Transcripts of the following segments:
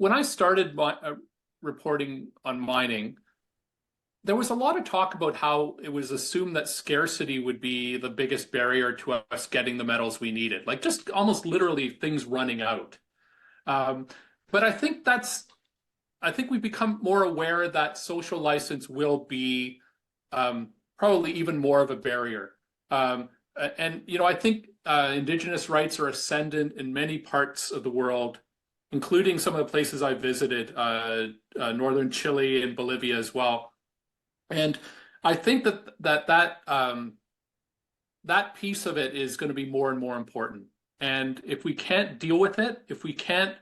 when I started reporting on mining, there was a lot of talk about how it was assumed that scarcity would be the biggest barrier to us getting the metals we needed, like just almost literally things running out. Um, but I think we've become more aware that social license will be probably even more of a barrier. And I think indigenous rights are ascendant in many parts of the world, including some of the places I visited, northern Chile and Bolivia as well. And I think that piece of it is going to be more and more important. And if we can't deal with it, if we can't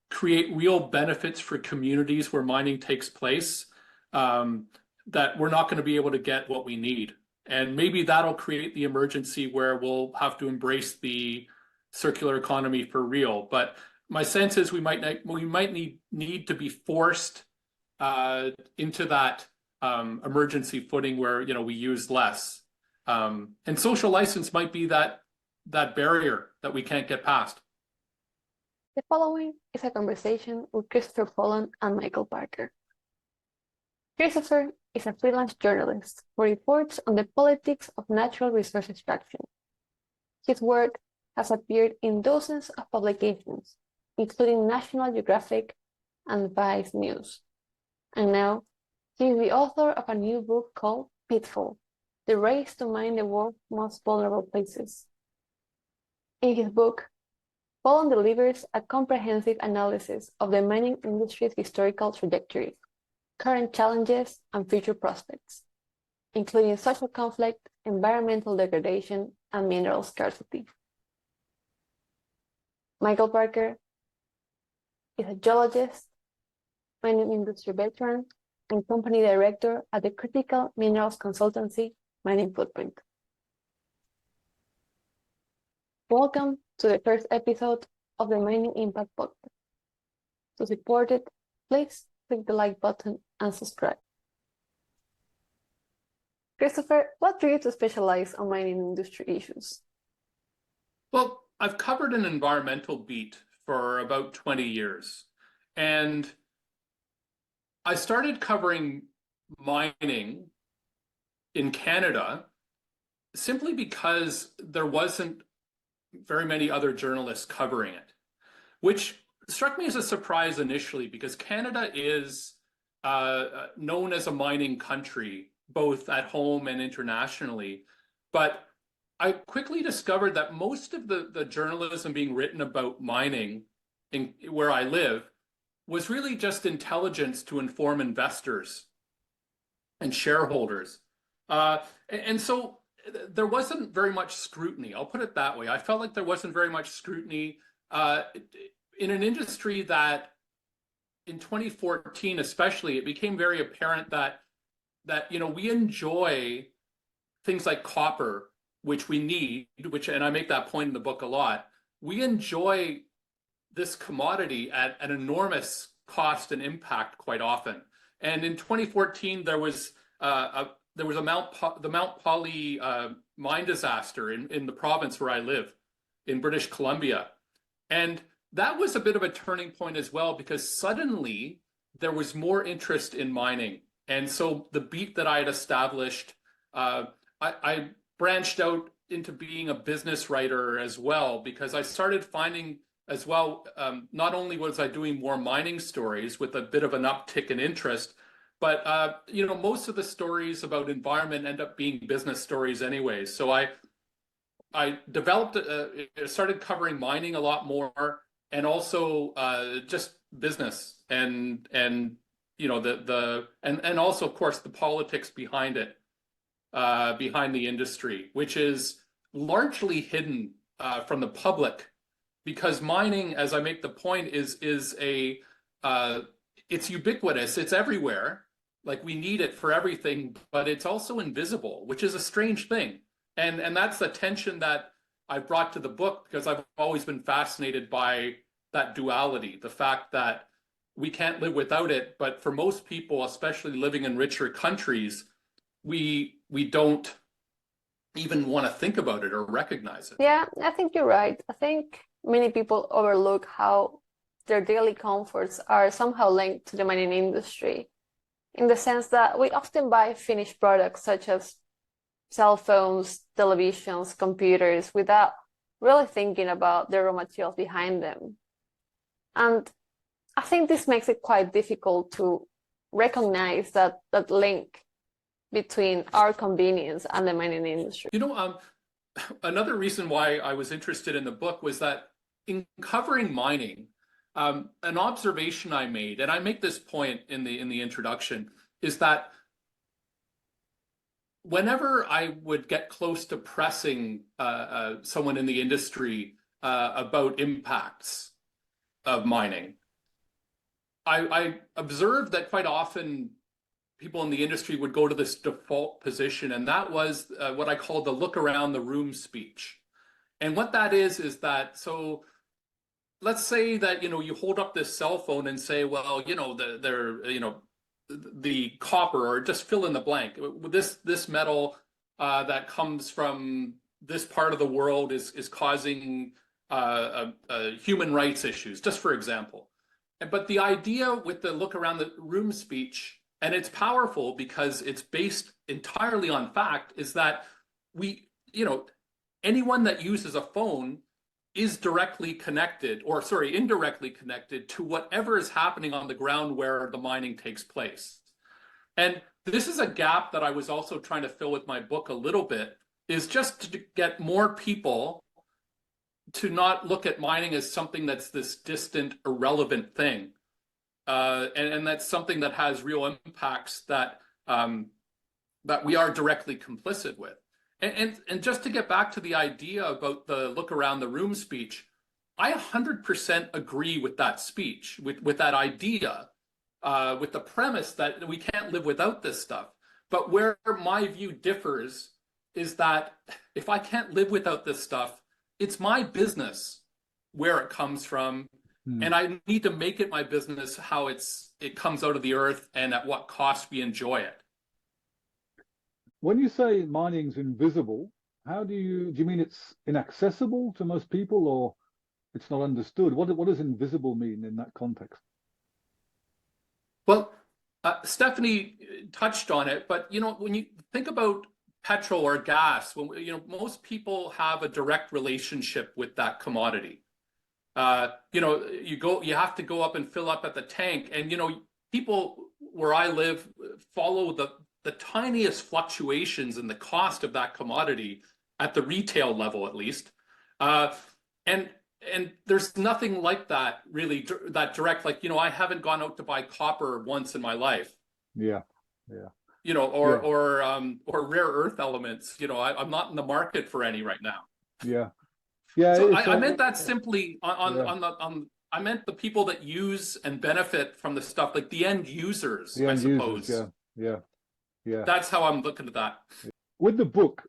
create real benefits for communities where mining takes place, that we're not going to be able to get what we need. And maybe that'll create the emergency where we'll have to embrace the circular economy for real. But my sense is we might need to be forced into that emergency footing where we use less. And social license might be that barrier that we can't get past. The following is a conversation with Christopher Pollon and Michael Parker. Christopher is a freelance journalist who reports on the politics of natural resource extraction. His work has appeared in dozens of publications, including National Geographic and VICE News. And now, he is the author of a new book called Pitfall: The Race to Mine the World's Most Vulnerable Places. In his book, Pollon delivers a comprehensive analysis of the mining industry's historical trajectory, current challenges, and future prospects, including social conflict, environmental degradation, and mineral scarcity. Michael Parker is a geologist, mining industry veteran, and company director at the critical minerals consultancy Mining Footprint. Welcome to the first episode of the Mining Impact Podcast. To support it, please click the like button and subscribe. Christopher, what drew you to specialize on mining industry issues? Well, I've covered an environmental beat for about 20 years. And I started covering mining in Canada simply because there wasn't very many other journalists covering it, which struck me as a surprise initially because Canada is known as a mining country, both at home and internationally. But I quickly discovered that most of the journalism being written about mining where I live was really just intelligence to inform investors and shareholders. And so there wasn't very much scrutiny. I'll put it that way. I felt like there wasn't very much scrutiny in an industry that in 2014 especially, it became very apparent that we enjoy things like copper, which we need, and I make that point in the book a lot. We enjoy this commodity at an enormous cost and impact quite often. And in 2014, there was the Mount Polley mine disaster in the province where I live, in British Columbia. And that was a bit of a turning point as well, because suddenly there was more interest in mining. And so the beat that I had established, I branched out into being a business writer as well, because I started finding as well, not only was I doing more mining stories with a bit of an uptick in interest, but most of the stories about environment end up being business stories anyways. So I developed, started covering mining a lot more, and also just business and also of course the politics behind it, behind the industry, which is largely hidden from the public, because mining, as I make the point, is it's ubiquitous. It's everywhere. Like, we need it for everything, but it's also invisible, which is a strange thing. And that's the tension that I brought to the book, because I've always been fascinated by that duality, the fact that we can't live without it, but for most people, especially living in richer countries, we don't even want to think about it or recognize it. Yeah, I think you're right. I think many people overlook how their daily comforts are somehow linked to the mining industry, in the sense that we often buy finished products such as cell phones, televisions, computers, without really thinking about the raw materials behind them. And I think this makes it quite difficult to recognize that link between our convenience and the mining industry. Another reason why I was interested in the book was that in covering mining, an observation I made, and I make this point in the introduction, is that whenever I would get close to pressing someone in the industry about impacts of mining, I observed that quite often people in the industry would go to this default position, and that was what I call the look around the room speech. And what that is that, so let's say that, you hold up this cell phone and say, well, the copper, or just fill in the blank. This metal that comes from this part of the world is causing human rights issues, just for example. But the idea with the look around the room speech, and it's powerful because it's based entirely on fact, is that anyone that uses a phone is indirectly connected to whatever is happening on the ground where the mining takes place. And this is a gap that I was also trying to fill with my book a little bit, is just to get more people to not look at mining as something that's this distant, irrelevant thing. And that's something that has real impacts that we are directly complicit with. And just to get back to the idea about the look around the room speech, I 100% agree with that speech, with that idea, with the premise that we can't live without this stuff. But where my view differs is that if I can't live without this stuff, it's my business where it comes from. And I need to make it my business how it comes out of the earth and at what cost we enjoy it. When you say mining's invisible, do you mean it's inaccessible to most people, or it's not understood? What does invisible mean in that context? Well, Stephanie touched on it, but when you think about petrol or gas, most people have a direct relationship with that commodity. You have to go up and fill up at the tank, and people where I live follow the tiniest fluctuations in the cost of that commodity at the retail level, at least. And there's nothing like that really, that direct, I haven't gone out to buy copper once in my life. Yeah. Or rare earth elements. I'm not in the market for any right now. Yeah. So I meant that simply I meant the people that use and benefit from the stuff, like the end users, I suppose. Yeah. That's how I'm looking at that. With the book,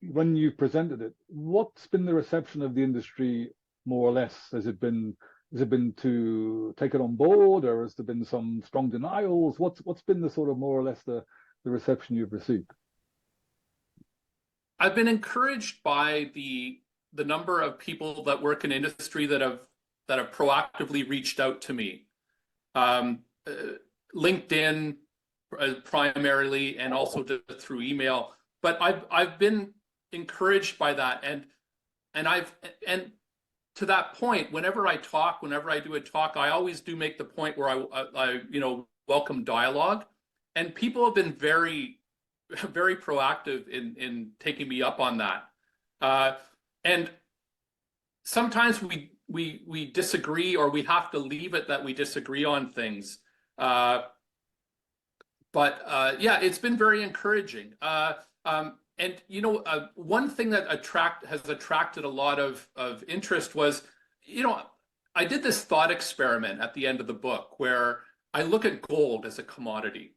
when you presented it, what's been the reception of the industry, more or less? Has it been to take it on board, or has there been some strong denials? What's been the sort of more or less the reception you've received? I've been encouraged by the number of people that work in industry that have proactively reached out to me. LinkedIn primarily, and also through email. But I've been encouraged by that, and to that point, whenever I do a talk, I always do make the point where I welcome dialogue, and people have been very, very proactive in taking me up on that. And sometimes we disagree, or we have to leave it that we disagree on things. But it's been very encouraging. And one thing that has attracted a lot of interest was, I did this thought experiment at the end of the book where I look at gold as a commodity,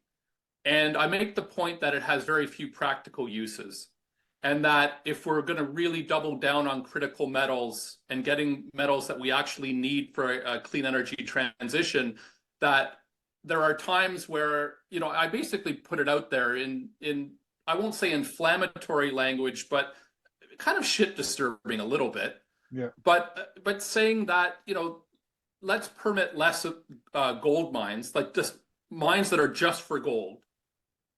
and I make the point that it has very few practical uses, and that if we're going to really double down on critical metals and getting metals that we actually need for a clean energy transition, that there are times where, I basically put it out there in I won't say inflammatory language, but kind of shit disturbing a little bit. Yeah. But saying that, let's permit less gold mines, like just mines that are just for gold.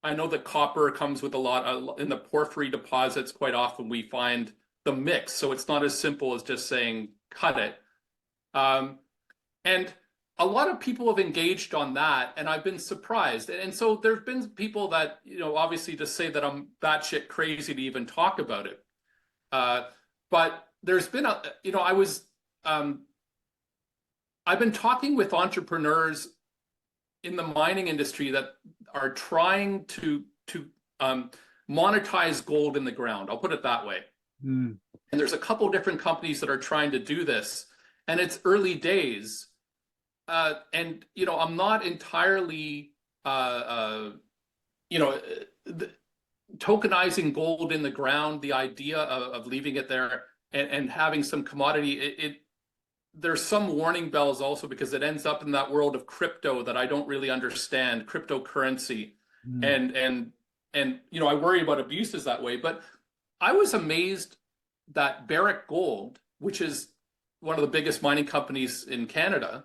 I know that copper comes with a lot in the porphyry deposits. Quite often we find the mix, so it's not as simple as just saying cut it. And a lot of people have engaged on that, and I've been surprised. And so there have been people that, obviously just say that I'm batshit crazy to even talk about it. But there's been I've been talking with entrepreneurs in the mining industry that are trying to monetize gold in the ground. I'll put it that way. And there's a couple different companies that are trying to do this, and it's early days. And I'm not entirely tokenizing gold in the ground. The idea of leaving it there and having some commodity, there's some warning bells also, because it ends up in that world of crypto that I don't really understand, cryptocurrency. And I worry about abuses that way. But I was amazed that Barrick Gold, which is one of the biggest mining companies in Canada,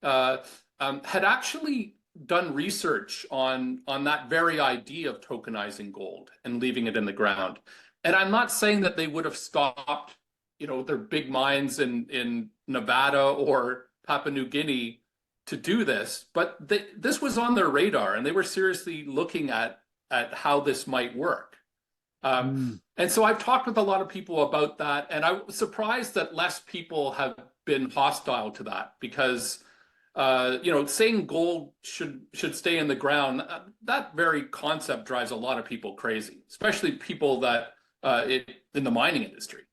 had actually done research on that very idea of tokenizing gold and leaving it in the ground. And I'm not saying that they would have stopped, their big mines in Nevada or Papua New Guinea to do this, but this was on their radar, and they were seriously looking at how this might work. And so I've talked with a lot of people about that, and I was surprised that less people have been hostile to that, because saying gold should stay in the ground, that very concept drives a lot of people crazy, especially people that in the mining industry.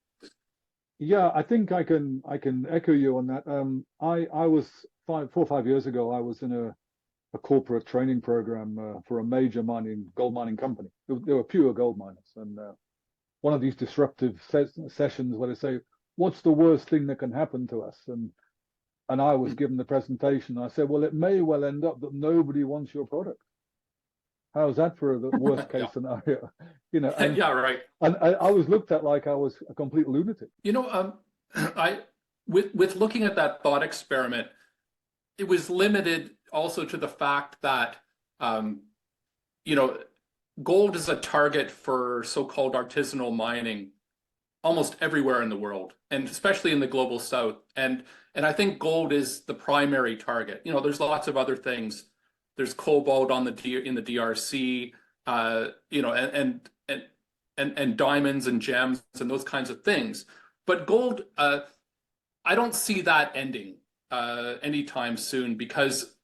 Yeah, I think I can echo you on that. I was 4 or 5 years ago, I was in a corporate training program for a major gold mining company. They were pure gold miners, and one of these disruptive sessions where they say, "What's the worst thing that can happen to us?" And I was given the presentation. I said, "Well, it may well end up that nobody wants your product. How's that for the worst case scenario?" And, yeah, right. And I was looked at like I was a complete lunatic. With looking at that thought experiment, it was limited also to the fact that gold is a target for so-called artisanal mining almost everywhere in the world, and especially in the global south. And I think gold is the primary target. There's lots of other things. There's cobalt in the DRC, and diamonds and gems and those kinds of things. But gold, I don't see that ending anytime soon, because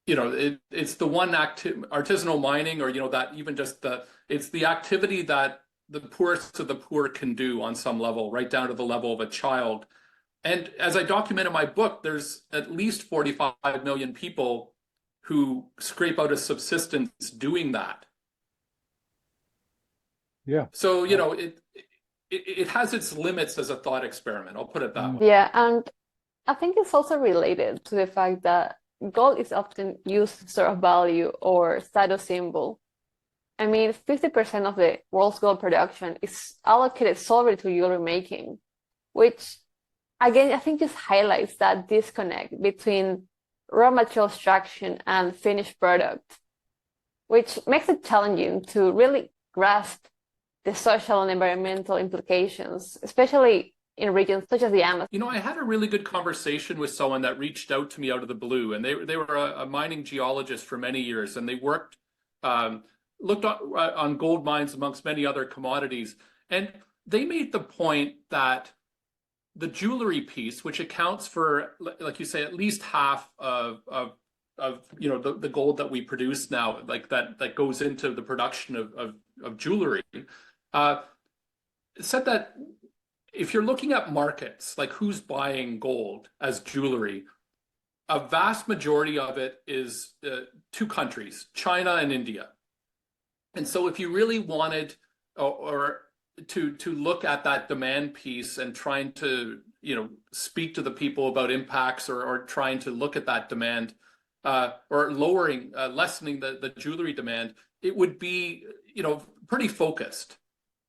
it's the one artisanal mining, or that even just it's the activity that the poorest of the poor can do on some level, right down to the level of a child. And as I document in my book, there's at least 45 million people who scrape out a subsistence doing that. Yeah. So, it has its limits as a thought experiment. I'll put it that way. Yeah, and I think it's also related to the fact that gold is often used as sort of value or status symbol. I mean, 50% of the world's gold production is allocated solely to jewelry making, which, again, I think just highlights that disconnect between raw material extraction and finished product, which makes it challenging to really grasp the social and environmental implications, especially in regions such as the Amazon. I had a really good conversation with someone that reached out to me out of the blue, and they were a mining geologist for many years, and they looked on gold mines amongst many other commodities, and they made the point that the jewelry piece, which accounts for, like you say, at least half of the gold that we produce now, like that goes into the production of jewelry, said that if you're looking at markets, like who's buying gold as jewelry, a vast majority of it is two countries, China and India. And so if you really wanted or to look at that demand piece and trying to speak to the people about impacts, or trying to look at that demand, or lessening the jewelry demand, it would be pretty focused,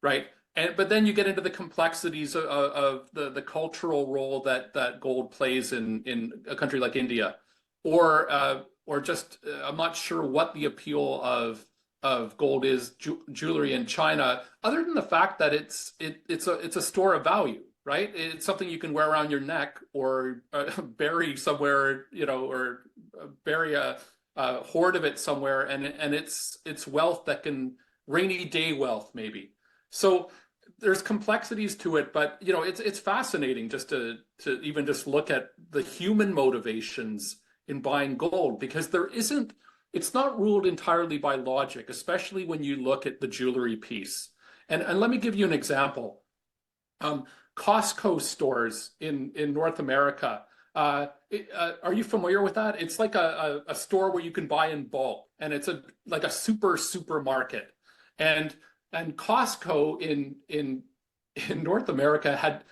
right? But then you get into the complexities of the cultural role that gold plays in a country like India, or just I'm not sure what the appeal of gold is jewelry in China, other than the fact that it's a store of value, right? It's something you can wear around your neck or bury somewhere, or bury a hoard of it somewhere, and it's wealth that can rainy day wealth maybe. So there's complexities to it, but it's fascinating just to even just look at the human motivations in buying gold, because it's not ruled entirely by logic, especially when you look at the jewelry piece. And let me give you an example. Costco stores in North America. Are you familiar with that? It's like a store where you can buy in bulk, and it's like a supermarket. And Costco in North America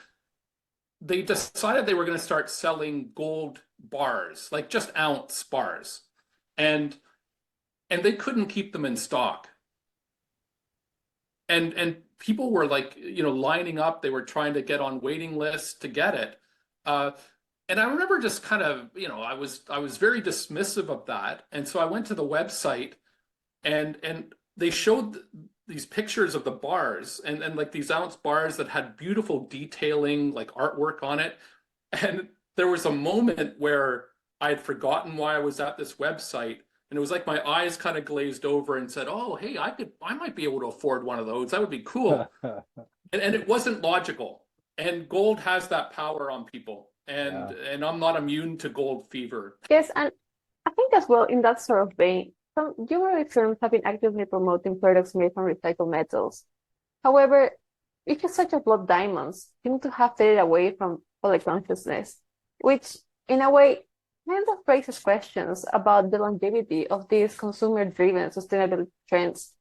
they decided they were going to start selling gold bars, like just ounce bars, and they couldn't keep them in stock. And people were like, lining up. They were trying to get on waiting lists to get it. And I remember just kind of, I was very dismissive of that. And so I went to the website, and they showed these pictures of the bars, and like these ounce bars that had beautiful detailing, like artwork on it. And there was a moment where I had forgotten why I was at this website, and it was like my eyes kind of glazed over and said, "Oh, hey, I might be able to afford one of those. That would be cool." And it wasn't logical. And gold has that power on people, and Yeah. and I'm not immune to gold fever. Yes, and I think as well in that sort of vein, some jewelry firms have been actively promoting products made from recycled metals. However, because such as blood diamonds seem to have faded away from public consciousness, which in a way kind of raises questions about the longevity of these consumer-driven sustainability trends.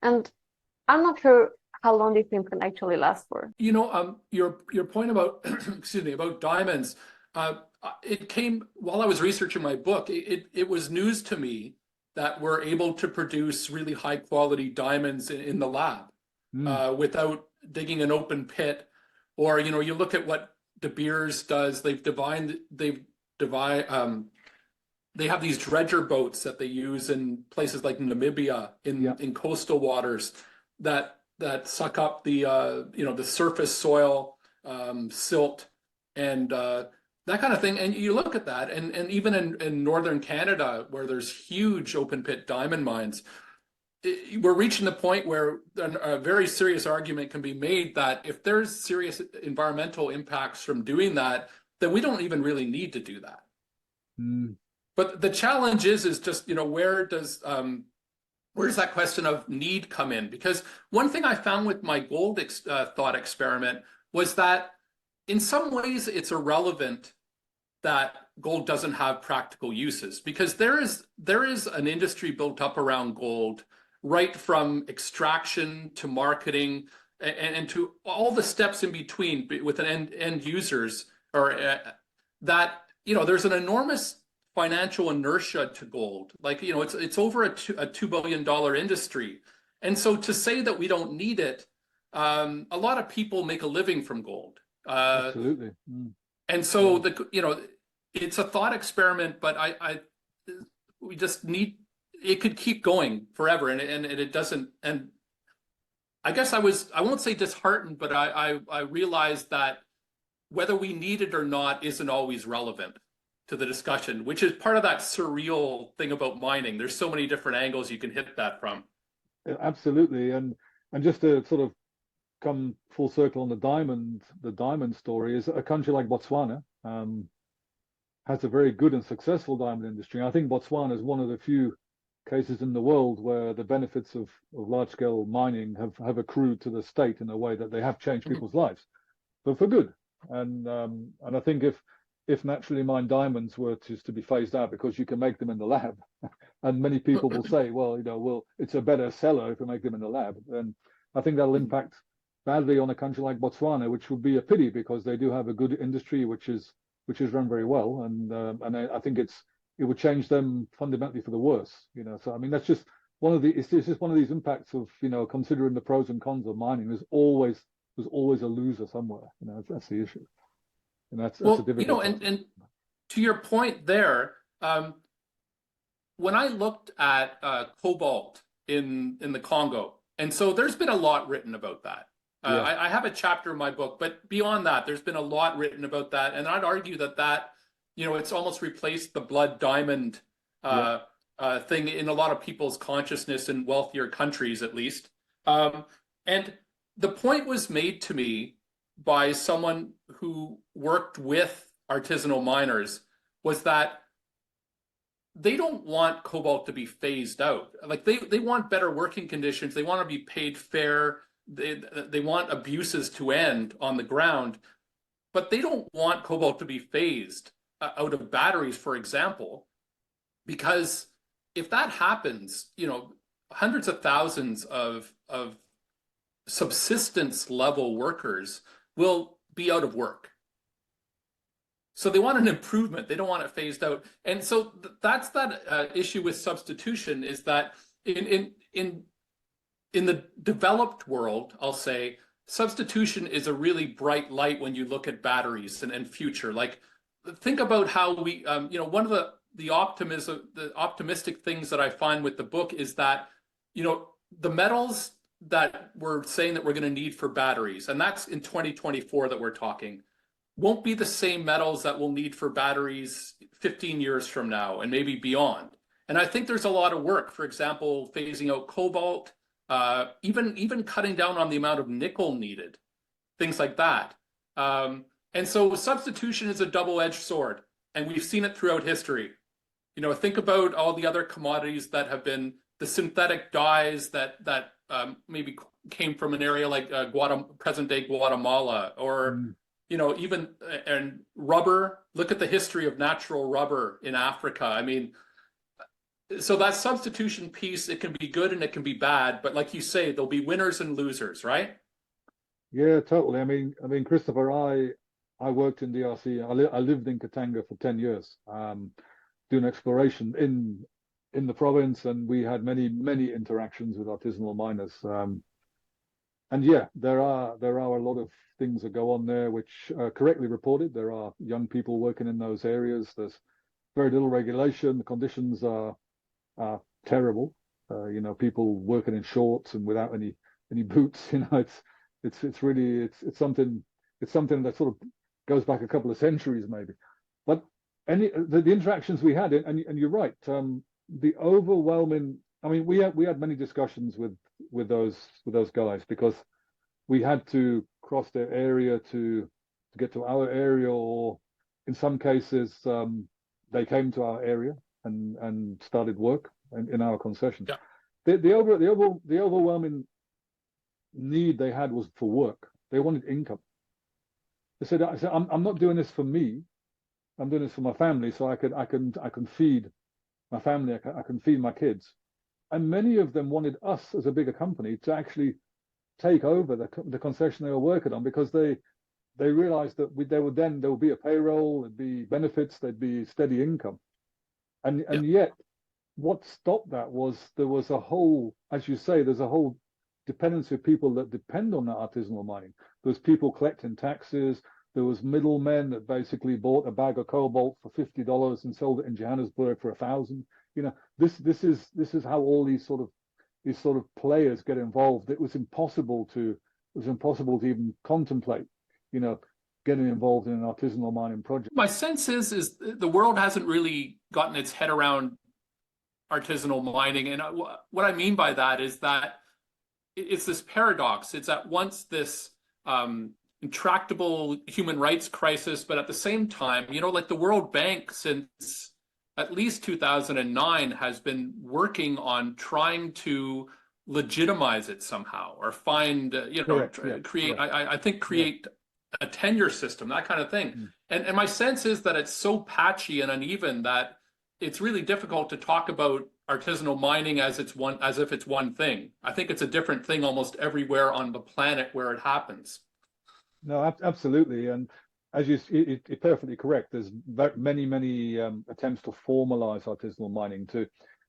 And I'm not sure how long these things can actually last for. Your point about excuse me, about diamonds, it came while I was researching my book. It was news to me that we're able to produce really high quality diamonds in the lab without digging an open pit. Or you look at what De Beers does. They have these dredger boats that they use in places like Namibia in coastal waters that suck up the surface soil, silt, and that kind of thing. And you look at that, and even in northern Canada, where there's huge open pit diamond mines, we're reaching the point where a very serious argument can be made that if there's serious environmental impacts from doing that, then we don't even really need to do that. But the challenge is just, where does that question of need come in? Because one thing I found with my gold thought experiment was that in some ways it's irrelevant that gold doesn't have practical uses, because there is an industry built up around gold, right from extraction to marketing and to all the steps in between with an end users, or that there's an enormous financial inertia to gold. Like, it's over a $2 billion industry. And so to say that we don't need it, a lot of people make a living from gold. Absolutely. And so it's a thought experiment, but we just need, it could keep going forever, and it doesn't. And I guess I won't say disheartened, but I realized that whether we need it or not isn't always relevant to the discussion, which is part of that surreal thing about mining. There's so many different angles you can hit that from. Absolutely. And just to sort of come full circle on the diamond story, is a country like Botswana has a very good and successful diamond industry. And I think Botswana is one of the few cases in the world where the benefits of large-scale mining have accrued to the state in a way that they have changed people's lives, but for good. And I think if naturally mined diamonds were to be phased out because you can make them in the lab, and many people will say, well, it's a better seller if we make them in the lab, then I think that'll impact badly on a country like Botswana, which would be a pity because they do have a good industry which is run very well, and I think it would change them fundamentally for the worse. So I mean, that's just it's just one of these impacts of, considering the pros and cons of mining. There's always a loser somewhere. That's the issue, and that's a Well, difficult part. and to your point there, when I looked at cobalt in the Congo, and so there's been a lot written about that. Yeah. I have a chapter in my book, but beyond that, there's been a lot written about that, and I'd argue that it's almost replaced the blood diamond thing in a lot of people's consciousness in wealthier countries, at least. And the point was made to me by someone who worked with artisanal miners was that they don't want cobalt to be phased out. Like they want better working conditions. They want to be paid fair. They want abuses to end on the ground, but they don't want cobalt to be phased out of batteries, for example, because if that happens, hundreds of thousands of subsistence level workers will be out of work. So they want an improvement. They don't want it phased out. And so that's that issue with substitution, is that in the developed world, I'll say, substitution is a really bright light when you look at batteries and future. Like, think about how we, one of the optimistic things that I find with the book is that, the metals that we're saying that we're going to need for batteries, and that's in 2024 that we're talking, won't be the same metals that we'll need for batteries 15 years from now and maybe beyond. And I think there's a lot of work, for example, phasing out cobalt, even cutting down on the amount of nickel needed, things like that. And so substitution is a double-edged sword, and we've seen it throughout history. Think about all the other commodities that have been the synthetic dyes that maybe came from an area like present-day Guatemala, or even and rubber. Look at the history of natural rubber in Africa. I mean, so that substitution piece, it can be good and it can be bad, but like you say, there'll be winners and losers, right? Yeah, totally. I mean, Christopher, I worked in DRC. I lived in Katanga for 10 years, doing exploration in the province, and we had many interactions with artisanal miners. And yeah, there are a lot of things that go on there which are correctly reported. There are young people working in those areas. There's very little regulation. The conditions are terrible. People working in shorts and without any boots. It's really something that sort of goes back a couple of centuries maybe. But the interactions we had, and you're right, the overwhelming. I mean, we had many discussions with those guys, because we had to cross their area to get to our area, or in some cases they came to our area and started work in our concession. Yeah. The overwhelming need they had was for work. They wanted income. I said, I'm not doing this for me. I'm doing this for my family, so I can feed my family. I can feed my kids. And many of them wanted us as a bigger company to actually take over the concession they were working on, because they realized that there would be a payroll, there'd be benefits, there'd be steady income. And yet what stopped that was there was a whole, as you say, there's a whole dependency of people that depend on that artisanal mining. There's people collecting taxes. There was middlemen that basically bought a bag of cobalt for $50 and sold it in Johannesburg for $1,000. This is how all these sort of players get involved. It was impossible to even contemplate, getting involved in an artisanal mining project. My sense is the world hasn't really gotten its head around artisanal mining, and what I mean by that is that it's this paradox. It's at once this intractable human rights crisis, but at the same time, like the World Bank since at least 2009 has been working on trying to legitimize it somehow, or find, create, I think create a tenure system, that kind of thing. And my sense is that it's so patchy and uneven that it's really difficult to talk about artisanal mining as if it's one thing. I think it's a different thing almost everywhere on the planet where it happens. No, absolutely. And as you're perfectly correct, there's many attempts to formalize artisanal mining, to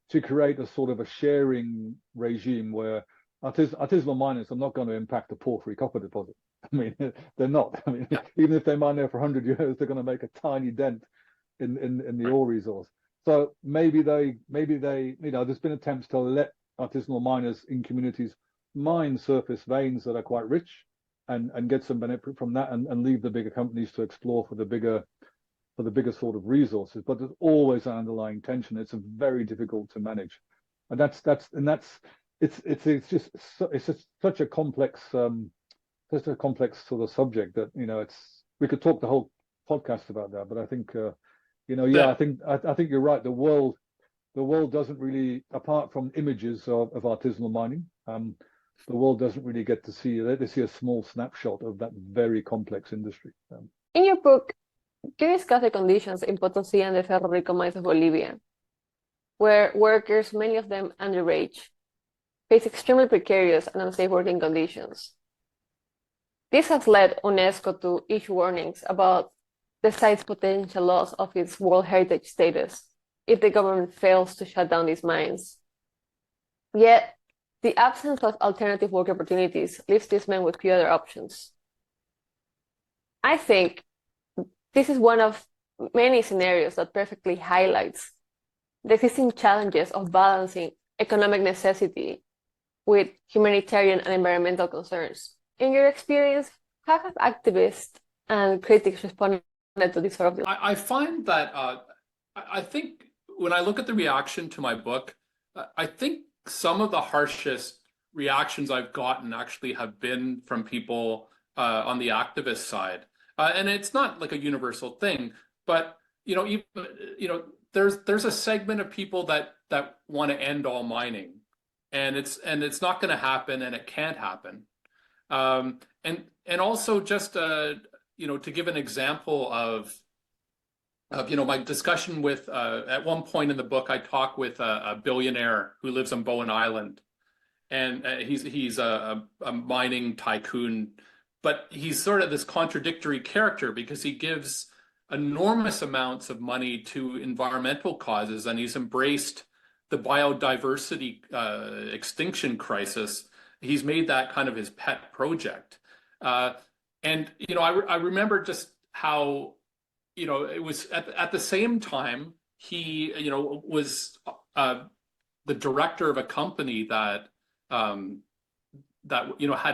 to create a sort of a sharing regime where artisanal miners are not going to impact the porphyry copper deposit. I mean, they're not. I mean, even if they mine there for 100 years, they're going to make a tiny dent in the ore resource. So maybe they, there's been attempts to let artisanal miners in communities mine surface veins that are quite rich and get some benefit from that, and leave the bigger companies to explore for the bigger sort of resources. But there's always an underlying tension. It's very difficult to manage, and it's just such a complex sort of subject that we could talk the whole podcast about that. But I think I think you're right. The world doesn't really, apart from images of artisanal mining, the world doesn't really get to see. They see a small snapshot of that very complex industry. In your book, you discuss the conditions in Potosí and the Cerro Rico mines of Bolivia, where workers, many of them underage, face extremely precarious and unsafe working conditions. This has led UNESCO to issue warnings about the site's potential loss of its World Heritage status if the government fails to shut down these mines. Yet, the absence of alternative work opportunities leaves these men with few other options. I think this is one of many scenarios that perfectly highlights the existing challenges of balancing economic necessity with humanitarian and environmental concerns. In your experience, how have activists and critics responded to this sort of? I find that I think when I look at the reaction to my book, I think some of the harshest reactions I've gotten actually have been from people on the activist side. And it's not like a universal thing, but there's a segment of people that want to end all mining, and it's not going to happen, and it can't happen. And also just to give an example of my discussion with at one point in the book, I talk with a billionaire who lives on Bowen Island, and he's a mining tycoon. But he's sort of this contradictory character because he gives enormous amounts of money to environmental causes, and he's embraced the biodiversity extinction crisis. He's made that kind of his pet project. And I remember just how it was at the same time he was the director of a company that had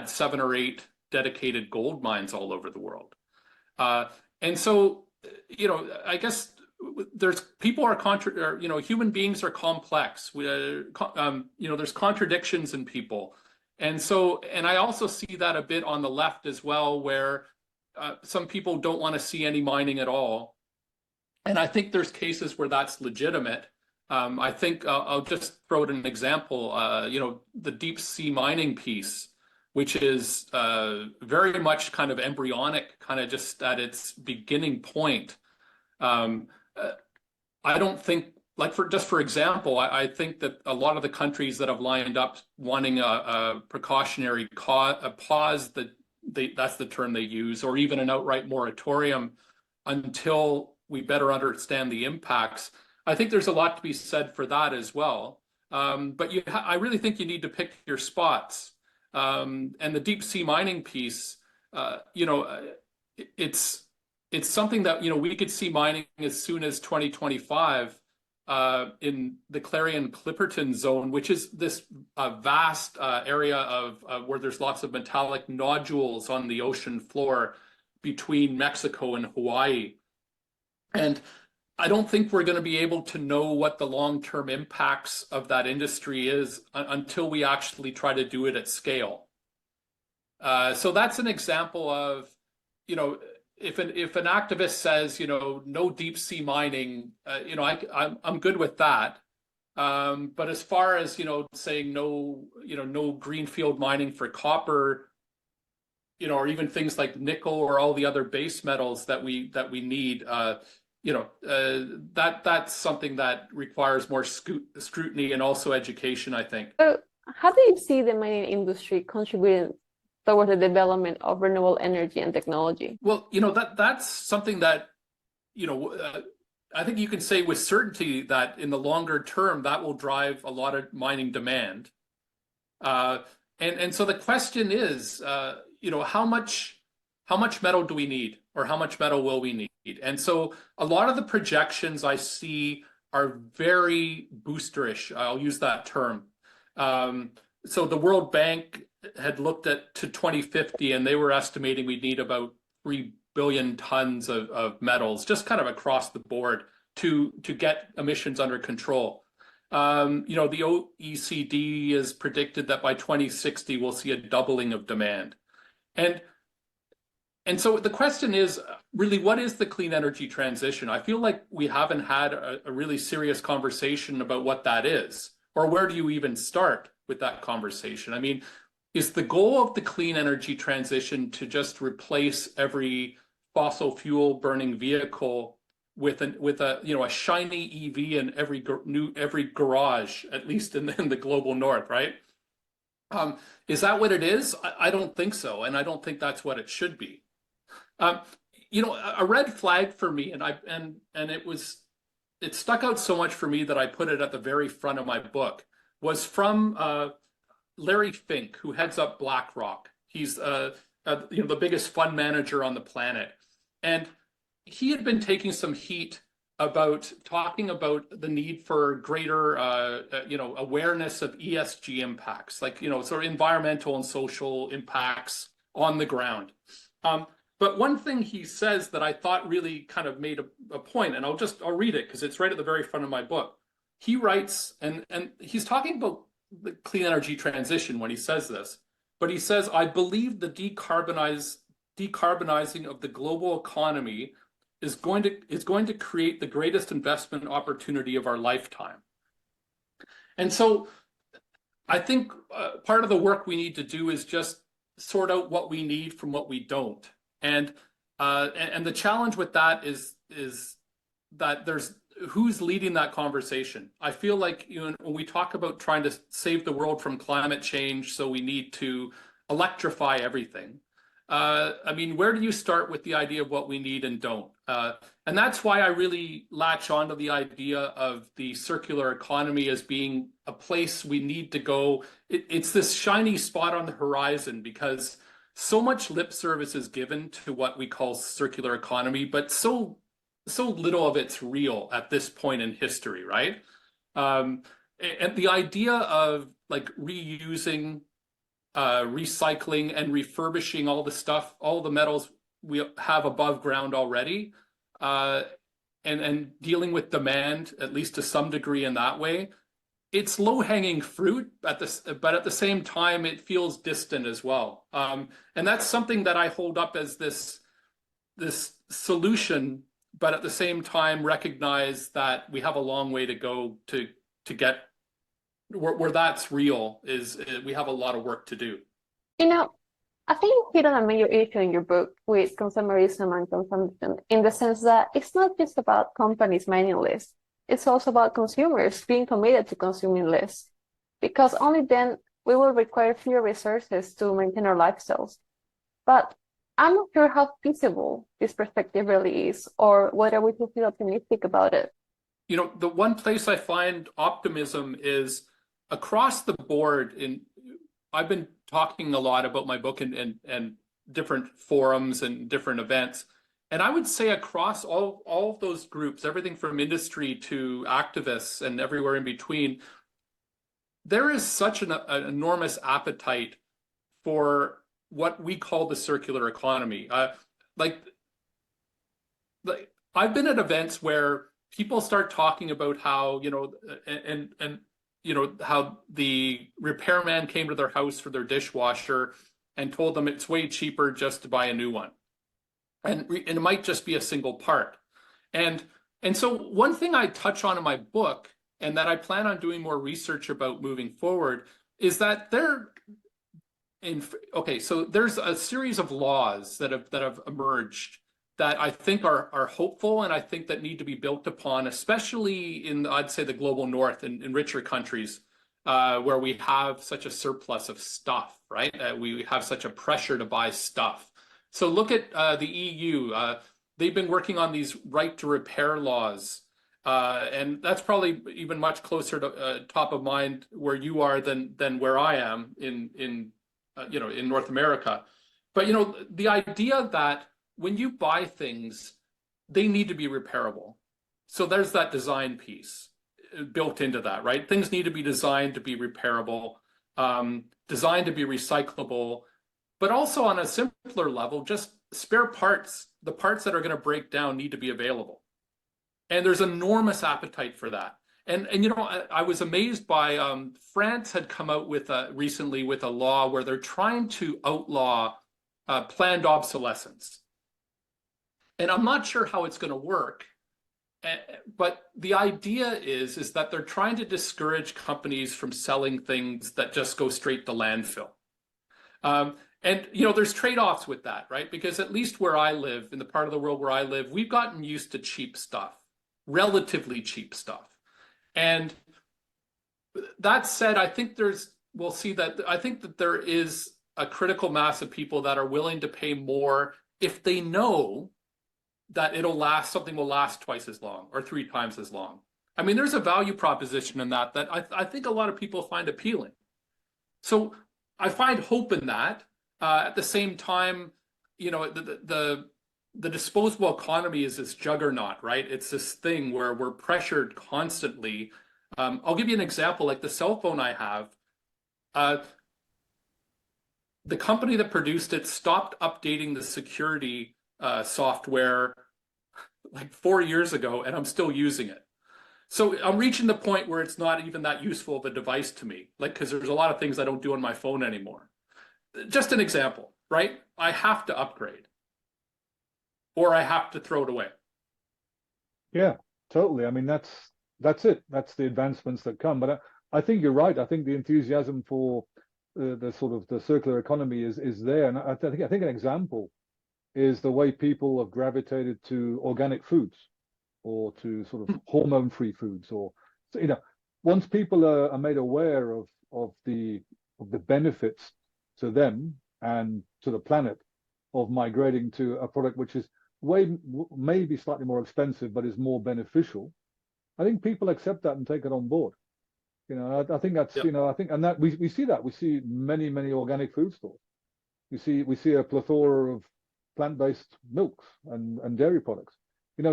7 or 8 dedicated gold mines all over the world. And so, I guess human beings are complex. There's contradictions in people. And I also see that a bit on the left as well, where some people don't want to see any mining at all. And I think there's cases where that's legitimate. I think I'll just throw out an example, the deep sea mining piece, which is very much kind of embryonic, kind of just at its beginning point. I don't think, for example, I think that a lot of the countries that have lined up wanting a precautionary pause, that's the term they use, or even an outright moratorium until we better understand the impacts. I think there's a lot to be said for that as well. But I really think you need to pick your spots. And the deep sea mining piece, it's something that we could see mining as soon as 2025 in the Clarion-Clipperton zone, which is this vast area of where there's lots of metallic nodules on the ocean floor between Mexico and Hawaii. And I don't think we're going to be able to know what the long-term impacts of that industry is until we actually try to do it at scale. So that's an example of, if an activist says, no deep sea mining, I'm good with that. But as far as, saying no greenfield mining for copper, or even things like nickel or all the other base metals that we need, that's something that requires more scrutiny and also education, I think. So how do you see the mining industry contributing towards the development of renewable energy and technology? Well, that's something that, I think you can say with certainty that in the longer term, that will drive a lot of mining demand. And so the question is, how much metal do we need, or how much metal will we need? And so a lot of the projections I see are very boosterish. I'll use that term. So the World Bank had looked at to 2050, and they were estimating we'd need about 3 billion tons of metals, just kind of across the board, to get emissions under control. The OECD has predicted that by 2060 we'll see a doubling of demand. And so the question is really, what is the clean energy transition? I feel like we haven't had a really serious conversation about what that is, or where do you even start with that conversation? I mean, is the goal of the clean energy transition to just replace every fossil fuel burning vehicle with a shiny EV in every garage, at least in the global north, right? Is that what it is? I don't think so, and I don't think that's what it should be. A red flag for me, and it stuck out so much for me that I put it at the very front of my book, was from Larry Fink, who heads up BlackRock. He's the biggest fund manager on the planet, and he had been taking some heat about talking about the need for greater awareness of ESG impacts, like sort of environmental and social impacts on the ground. But one thing he says that I thought really kind of made a point, and I'll read it because it's right at the very front of my book. He writes, and he's talking about the clean energy transition when he says this, but he says, "I believe the decarbonizing of the global economy is going to create the greatest investment opportunity of our lifetime." And so I think part of the work we need to do is just sort out what we need from what we don't. And the challenge with that is that there's who's leading that conversation. I feel like when we talk about trying to save the world from climate change, so we need to electrify everything. I mean, where do you start with the idea of what we need and don't? And that's why I really latch onto the idea of the circular economy as being a place we need to go. It's this shiny spot on the horizon, because so much lip service is given to what we call circular economy, but so little of it's real at this point in history, right? And the idea of like reusing, recycling, and refurbishing all the stuff, all the metals we have above ground already, and dealing with demand, at least to some degree in that way, it's low-hanging fruit, but at the same time, it feels distant as well. And that's something that I hold up as this solution, but at the same time recognize that we have a long way to go to get where that's real. We have a lot of work to do. I think you hit on a major issue in your book with consumerism and consumption, in the sense that it's not just about companies mining less. It's also about consumers being committed to consuming less, because only then we will require fewer resources to maintain our lifestyles. But I'm not sure how feasible this perspective really is, or whether we should feel optimistic about it. The one place I find optimism is across the board. I've been talking a lot about my book and different forums and different events. And I would say across all of those groups, everything from industry to activists and everywhere in between, there is such an enormous appetite for what we call the circular economy. Like I've been at events where people start talking about how, how the repairman came to their house for their dishwasher and told them it's way cheaper just to buy a new one. And it might just be a single part. And so one thing I touch on in my book, and that I plan on doing more research about moving forward, is that so there's a series of laws that have emerged that I think are hopeful, and I think that need to be built upon, especially in, I'd say, the global north, in richer countries, where we have such a surplus of stuff, right? We have such a pressure to buy stuff. So look at the EU. they've been working on these right to repair laws. And that's probably even much closer to top of mind where you are than where I am in North America. But the idea that when you buy things, they need to be repairable. So there's that design piece built into that, right? Things need to be designed to be repairable, designed to be recyclable, but also on a simpler level, just spare parts, the parts that are going to break down need to be available. And there's enormous appetite for that. And I was amazed by France had come out with recently with a law where they're trying to outlaw planned obsolescence. And I'm not sure how it's going to work. But the idea is that they're trying to discourage companies from selling things that just go straight to landfill. And there's trade-offs with that, right? Because at least where I live, in the part of the world where I live, we've gotten used to cheap stuff, relatively cheap stuff. And that said, I think we'll see that I think that there is a critical mass of people that are willing to pay more if they know that something will last twice as long or 3 times as long. I mean, there's a value proposition in that I think a lot of people find appealing. So I find hope in that. At the same time, the disposable economy is this juggernaut, right? It's this thing where we're pressured constantly. I'll give you an example, like the cell phone I have. The company that produced it stopped updating the security software like 4 years ago, and I'm still using it. So I'm reaching the point where it's not even that useful of a device to me, like, because there's a lot of things I don't do on my phone anymore. Just an example, right? I have to upgrade or I have to throw it away. Yeah, totally. I mean, that's it. That's the advancements that come. But I think you're right. I think the enthusiasm for the sort of the circular economy is there. And I think an example is the way people have gravitated to organic foods or to sort of hormone-free foods, or once people are made aware of the benefits to them and to the planet of migrating to a product which is maybe slightly more expensive but is more beneficial, I think people accept that and take it on board. I think that's Yep. I think, and that we see that we see many organic food stores. We see a plethora of plant-based milks and dairy products.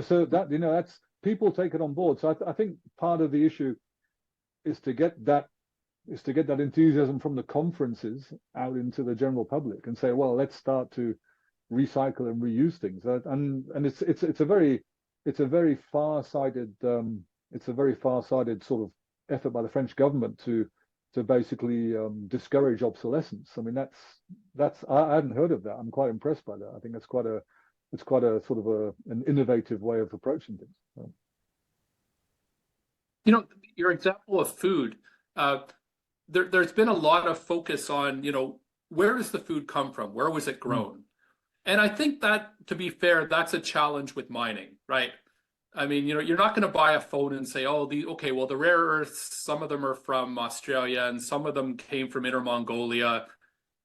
So that that's people take it on board. So I think part of the issue is to get that enthusiasm from the conferences out into the general public and say, well, let's start to recycle and reuse things. And it's a very far-sighted sort of effort by the French government to basically discourage obsolescence. I mean, that's I hadn't heard of that. I'm quite impressed by that. I think it's quite a sort of an innovative way of approaching things. So. Your example of food, there's been a lot of focus on, where does the food come from? Where was it grown? And I think that, to be fair, that's a challenge with mining, right? I mean, you're not going to buy a phone and say, oh, the rare earths, some of them are from Australia and some of them came from Inner Mongolia.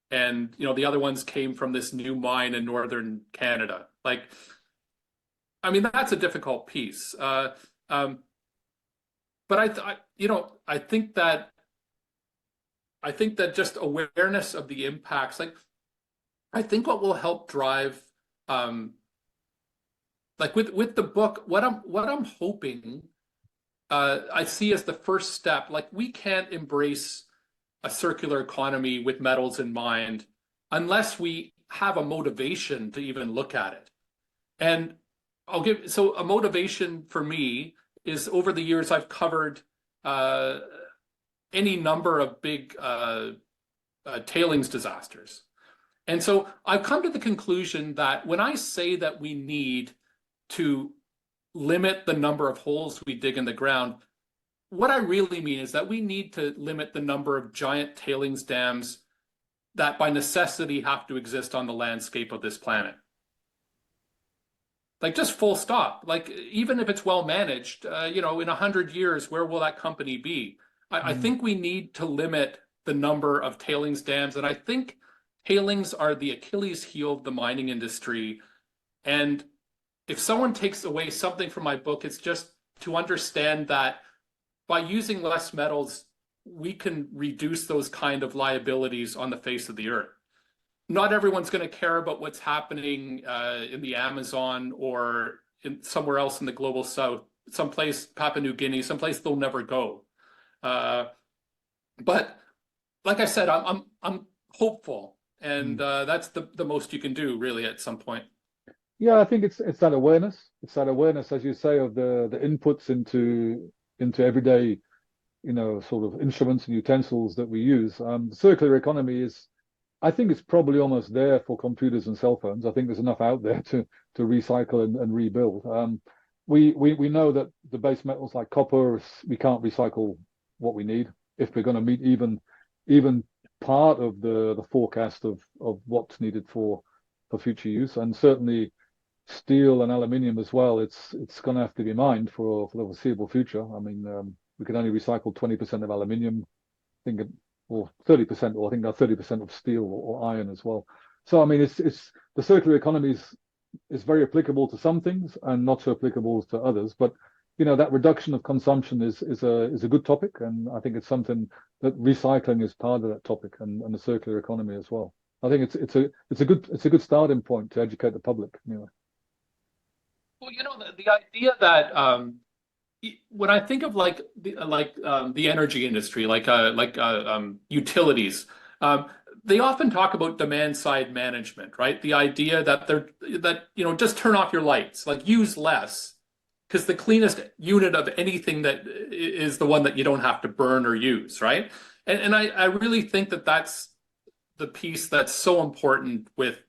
And, the other ones came from this new mine in northern Canada. Like, I mean, that's a difficult piece. But I think that just awareness of the impacts, like, I think what will help drive, like with the book, what I'm hoping, I see as the first step. Like, we can't embrace a circular economy with metals in mind unless we have a motivation to even look at it. And so a motivation for me is, over the years I've covered any number of big tailings disasters. And so I've come to the conclusion that when I say that we need to limit the number of holes we dig in the ground, what I really mean is that we need to limit the number of giant tailings dams that by necessity have to exist on the landscape of this planet. Like, just full stop. Like, even if it's well managed, in 100 years, where will that company be? I think we need to limit the number of tailings dams. And I think tailings are the Achilles heel of the mining industry. And if someone takes away something from my book, it's just to understand that by using less metals, we can reduce those kind of liabilities on the face of the earth. Not everyone's going to care about what's happening in the Amazon or somewhere else in the global south, someplace, Papua New Guinea, someplace they'll never go. But like I said, I'm hopeful, and that's the most you can do really at some point. Yeah, I think it's that awareness. It's that awareness, as you say, of the inputs into everyday, sort of instruments and utensils that we use. The circular economy is, I think it's probably almost there for computers and cell phones. I think there's enough out there to recycle and rebuild. We know that the base metals like copper, we can't recycle what we need if we're going to meet even part of the forecast of what's needed for future use. And certainly steel and aluminium as well. It's going to have to be mined for the foreseeable future. I mean, we can only recycle 20% of aluminium, I think, or 30%, or I think now 30% of steel or iron as well. So I mean, it's the circular economy is very applicable to some things and not so applicable to others. But that reduction of consumption is a good topic, and I think it's something that recycling is part of that topic, and the circular economy as well. I think it's a good starting point to educate the public. Well, the idea that when I think of the energy industry, utilities, they often talk about demand side management, right? The idea that just turn off your lights, like use less, because the cleanest unit of anything that is the one that you don't have to burn or use, right? And I really think that that's the piece that's so important with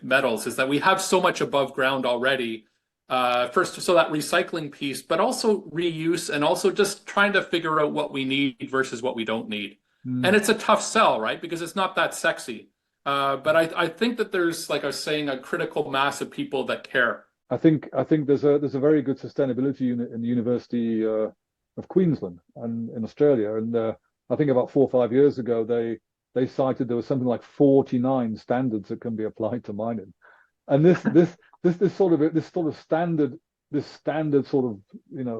metals, is that we have so much above ground already. First, so that recycling piece, but also reuse, and also just trying to figure out what we need versus what we don't need. And it's a tough sell, right? Because it's not that sexy. But I think that there's, like I was saying, a critical mass of people that care. I think there's a very good sustainability unit in the University of Queensland and in Australia, and I think about 4 or 5 years ago they cited there was something like 49 standards that can be applied to mining, and this sort of standard sort of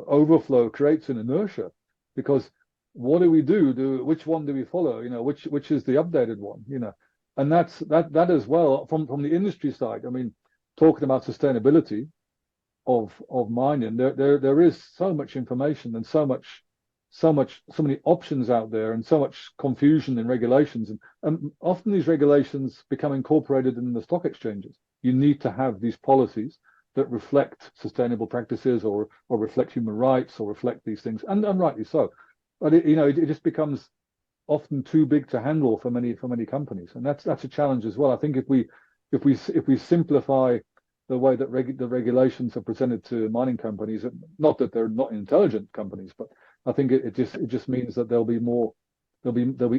overflow creates an inertia, because what do we do? Which one do we follow? Which is the updated one? And that as well from the industry side. I mean, talking about sustainability of mining, there is so much information and so many options out there, and so much confusion in regulations, and often these regulations become incorporated in the stock exchanges. You need to have these policies that reflect sustainable practices, or reflect human rights, or reflect these things, and rightly so. But it just becomes often too big to handle for many companies, and that's a challenge as well. I think if we simplify the way that the regulations are presented to mining companies, not that they're not intelligent companies, but I think it just means that they'll be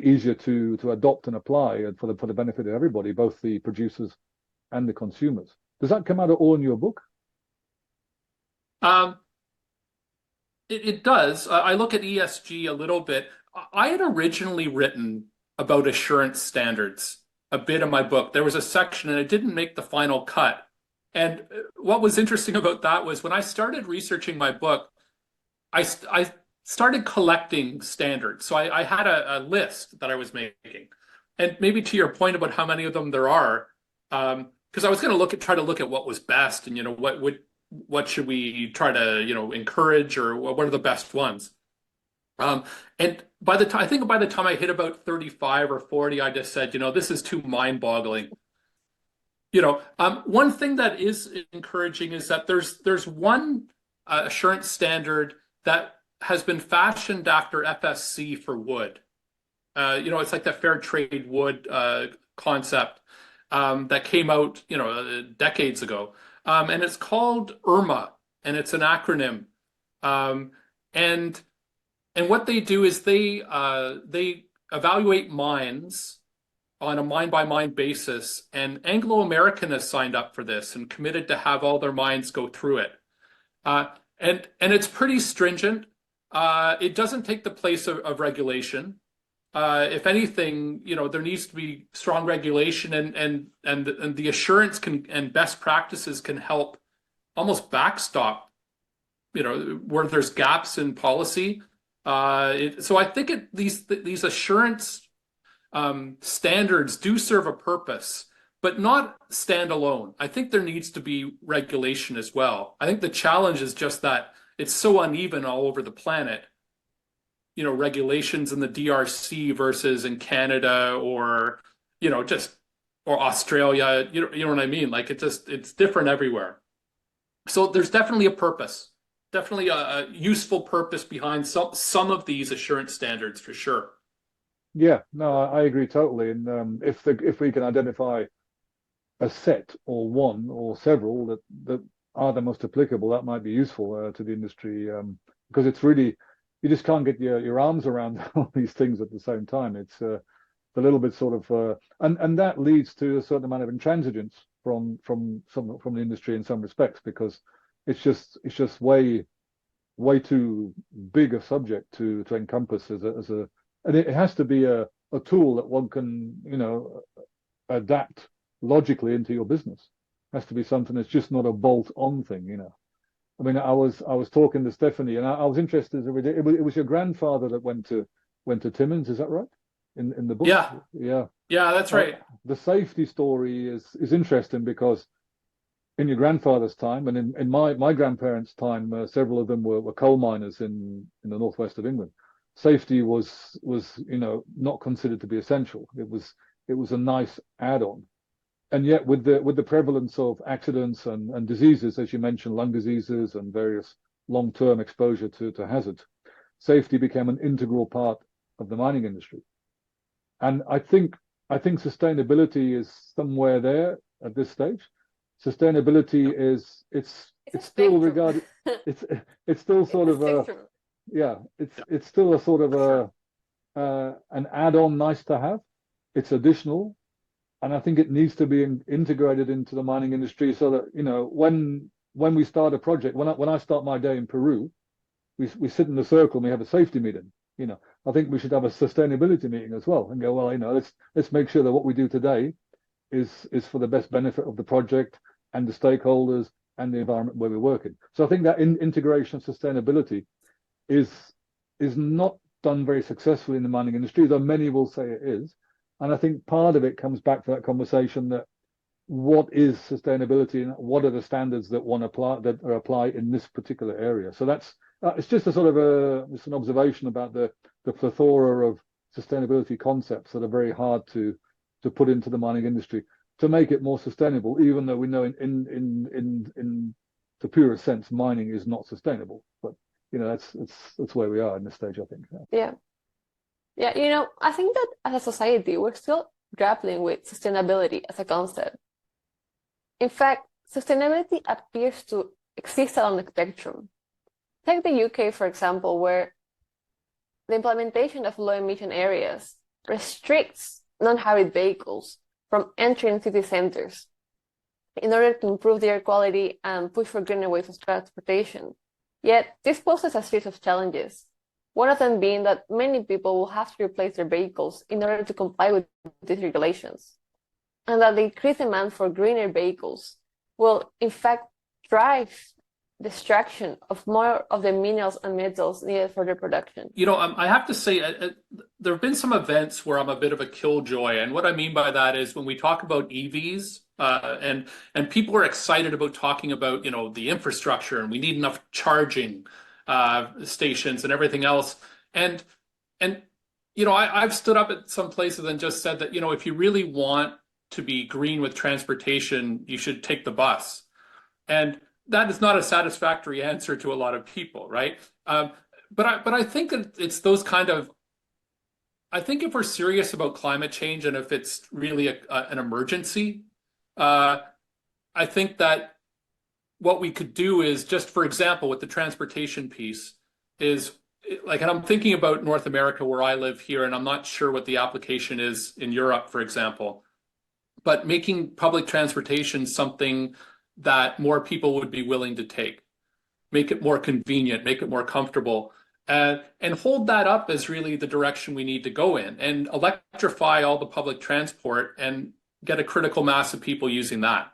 easier to adopt and apply, and for the benefit of everybody, both the producers and the consumers. Does that come out at all in your book? It does. I look at ESG a little bit. I had originally written about assurance standards a bit in my book. There was a section, and it didn't make the final cut. And what was interesting about that was when I started researching my book, I started collecting standards. So I had a list that I was making. And maybe to your point about how many of them there are, because I was going to try to look at what was best, and what should we try to encourage, or what are the best ones. And by the time I hit about 35 or 40, I just said, this is too mind-boggling. One thing that is encouraging is that there's one assurance standard that has been fashioned after FSC for wood. It's like the fair trade wood concept that came out, decades ago. And it's called IRMA, and it's an acronym. And what they do is they evaluate mines on a mine-by-mine basis, and Anglo American has signed up for this and committed to have all their mines go through it. And it's pretty stringent. It doesn't take the place of regulation. If anything, there needs to be strong regulation, and the assurance and best practices can help almost backstop, where there's gaps in policy. So I think these assurance standards do serve a purpose, but not stand alone. I think there needs to be regulation as well. I think the challenge is just that it's so uneven all over the planet. Regulations in the DRC versus in Canada or, or Australia, you know what I mean? Like it's different everywhere. So there's definitely a purpose, definitely a useful purpose behind some of these assurance standards for sure. Yeah, no, I agree totally. And if we can identify a set or one or several that are the most applicable, that might be useful to the industry, because it's really, you just can't get your arms around all these things at the same time. It's a little bit sort of and that leads to a certain amount of intransigence from the industry in some respects, because it's just way too big a subject to encompass as a and it has to be a tool that one can adapt logically into your business. It has to be something that's just not a bolt-on thing. I mean, I was talking to Stephanie, and I was interested. It was your grandfather that went to Timmins, is that right? In the book? Yeah, Yeah, that's right. The safety story is interesting because in your grandfather's time and in my grandparents' time, several of them were coal miners in the northwest of England. Safety was not considered to be essential. It was a nice add-on. And yet with the prevalence of accidents and diseases, as you mentioned, lung diseases and various long-term exposure to hazards, safety became an integral part of the mining industry. And I think sustainability is somewhere there at this stage. Sustainability is it's still regarded it's still sort of a it's still a sort of an add-on, nice to have. It's additional. And I think it needs to be integrated into the mining industry so that, when we start a project, when I start my day in Peru, we sit in a circle and we have a safety meeting. I think we should have a sustainability meeting as well and go, well, let's make sure that what we do today is for the best benefit of the project and the stakeholders and the environment where we're working. So I think that integration of sustainability is not done very successfully in the mining industry, though many will say it is. And I think part of it comes back to that conversation that what is sustainability and what are the standards that are applied in this particular area. So that's it's just a sort of it's an observation about the plethora of sustainability concepts that are very hard to put into the mining industry to make it more sustainable, even though we know in the purest sense mining is not sustainable. But that's where we are in this stage, I think. Yeah. Yeah, I think that as a society, we're still grappling with sustainability as a concept. In fact, sustainability appears to exist along the spectrum. Take the UK, for example, where the implementation of low-emission areas restricts non-hybrid vehicles from entering city centers in order to improve the air quality and push for greener ways of transportation. Yet, this poses a series of challenges. One of them being that many people will have to replace their vehicles in order to comply with these regulations, and that the increased demand for greener vehicles will, in fact, drive the extraction of more of the minerals and metals needed for their production. I have to say, there have been some events where I'm a bit of a killjoy, and what I mean by that is when we talk about EVs, and people are excited about talking about the infrastructure and we need enough charging stations and everything else. And I've stood up at some places and just said that, if you really want to be green with transportation, you should take the bus. And that is not a satisfactory answer to a lot of people, right? But I think that it's those kind of, I think if we're serious about climate change and if it's really an emergency, I think that what we could do is just, for example, with the transportation piece is and I'm thinking about North America where I live here, and I'm not sure what the application is in Europe, for example, but making public transportation something that more people would be willing to take, make it more convenient, make it more comfortable, and hold that up as really the direction we need to go in, and electrify all the public transport and get a critical mass of people using that.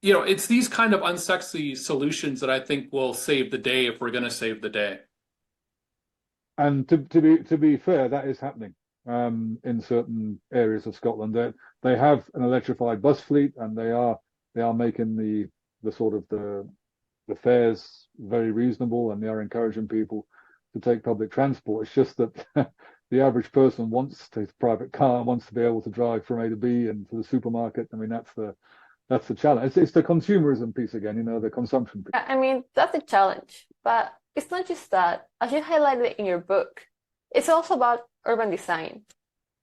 it's these kind of unsexy solutions that I think will save the day if we're going to save the day. And to be fair, that is happening in certain areas of Scotland. They have an electrified bus fleet, and they are making the sort of the fares very reasonable, and they are encouraging people to take public transport. It's just that the average person wants to take a private car, wants to be able to drive from A to B and to the supermarket. I mean, that's the challenge. It's the consumerism piece again, the consumption piece. I mean, that's the challenge, but it's not just that. As you highlighted in your book, it's also about urban design.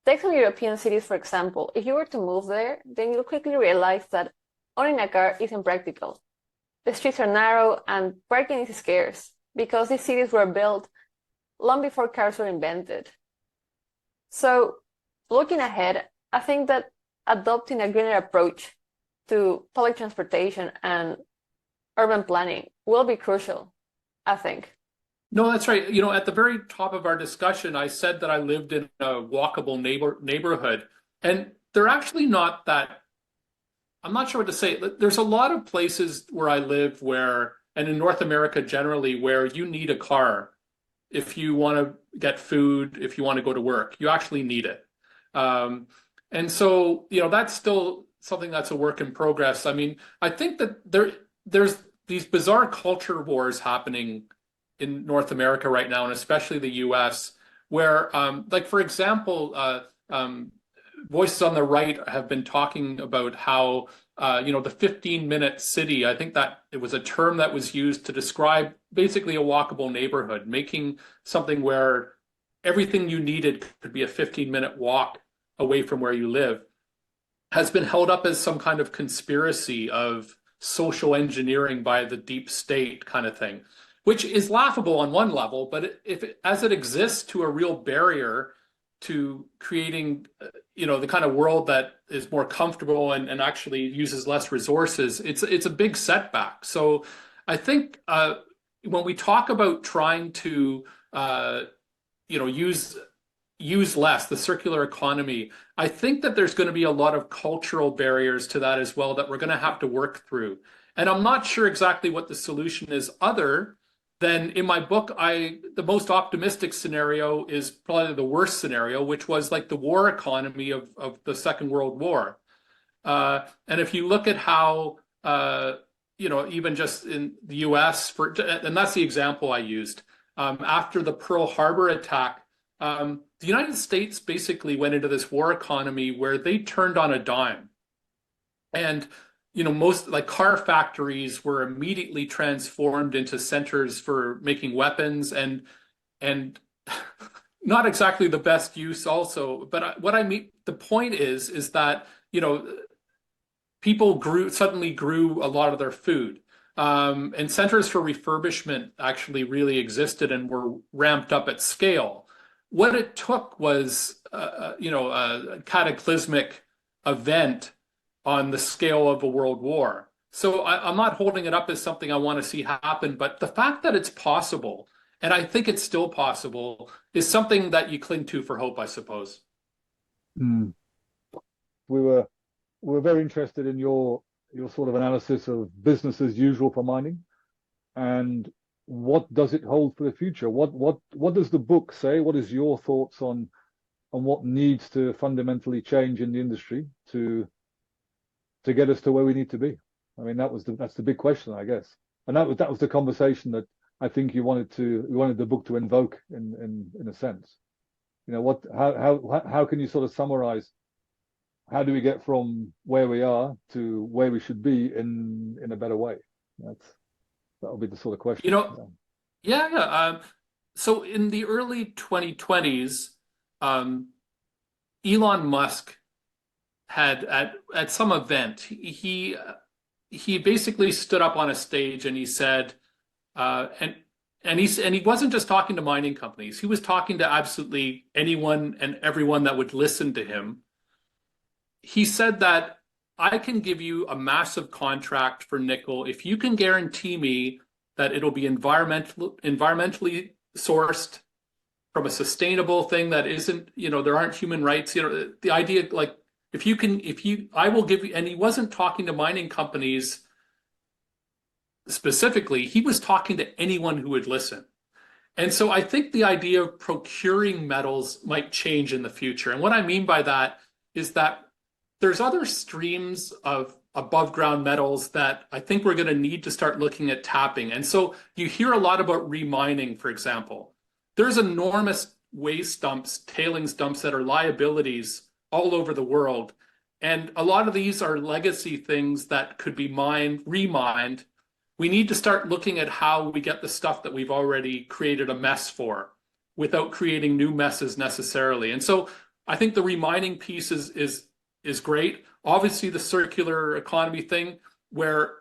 Take some European cities, for example. If you were to move there, then you'll quickly realize that owning a car isn't practical. The streets are narrow and parking is scarce because these cities were built long before cars were invented. So, looking ahead, I think that adopting a greener approach to public transportation and urban planning will be crucial, I think. No, that's right. At the very top of our discussion, I said that I lived in a walkable neighborhood, and they're actually not that. I'm not sure what to say. There's a lot of places where I live and in North America generally, where you need a car if you want to get food, if you want to go to work. You actually need it. And so, that's still something that's a work in progress. I mean, I think that there's these bizarre culture wars happening in North America right now, and especially the US, where, like, for example, voices on the right have been talking about how, the 15-minute city, I think that it was a term that was used to describe basically a walkable neighborhood, making something where everything you needed could be a 15-minute walk away from where you live, has been held up as some kind of conspiracy of social engineering by the deep state kind of thing, which is laughable on one level, but as it exists to a real barrier to creating, the kind of world that is more comfortable and actually uses less resources, it's a big setback. So I think when we talk about trying to, use less, the circular economy, I think that there's going to be a lot of cultural barriers to that as well that we're going to have to work through. And I'm not sure exactly what the solution is other than in my book, the most optimistic scenario is probably the worst scenario, which was like the war economy of the Second World War. And if you look at how, even just in the US, and that's the example I used, after the Pearl Harbor attack, the United States basically went into this war economy where they turned on a dime. And most like car factories were immediately transformed into centers for making weapons and not exactly the best use also. But what I mean, the point is that, people suddenly grew a lot of their food. And centers for refurbishment actually really existed and were ramped up at scale. What it took was, a cataclysmic event on the scale of a world war. So I'm not holding it up as something I want to see happen, but the fact that it's possible, and I think it's still possible, is something that you cling to for hope, I suppose. Mm. We were very interested in your sort of analysis of business as usual for mining, and what does it hold for the future? What does the book say? What is your thoughts on what needs to fundamentally change in the industry to get us to where we need to be? I mean, that's the big question, I guess. And that was the conversation that I think you wanted the book to invoke in a sense. How can you sort of summarize how do we get from where we are to where we should be in a better way? That'll be the sort of question. Yeah. So in the early 2020s, Elon Musk had at some event, he basically stood up on a stage and he said, and he wasn't just talking to mining companies. He was talking to absolutely anyone and everyone that would listen to him. He said that I can give you a massive contract for nickel if you can guarantee me that it'll be environmentally sourced from a sustainable thing that isn't, there aren't human rights. The idea, like, I will give you, and he wasn't talking to mining companies specifically, he was talking to anyone who would listen. And so I think the idea of procuring metals might change in the future. And what I mean by that is that there's other streams of above ground metals that I think we're going to need to start looking at tapping. And so you hear a lot about remining, for example. There's enormous waste dumps, tailings dumps that are liabilities all over the world. And a lot of these are legacy things that could be mined, remined. We need to start looking at how we get the stuff that we've already created a mess for without creating new messes necessarily. And so I think the remining piece is great. Obviously, the circular economy thing where,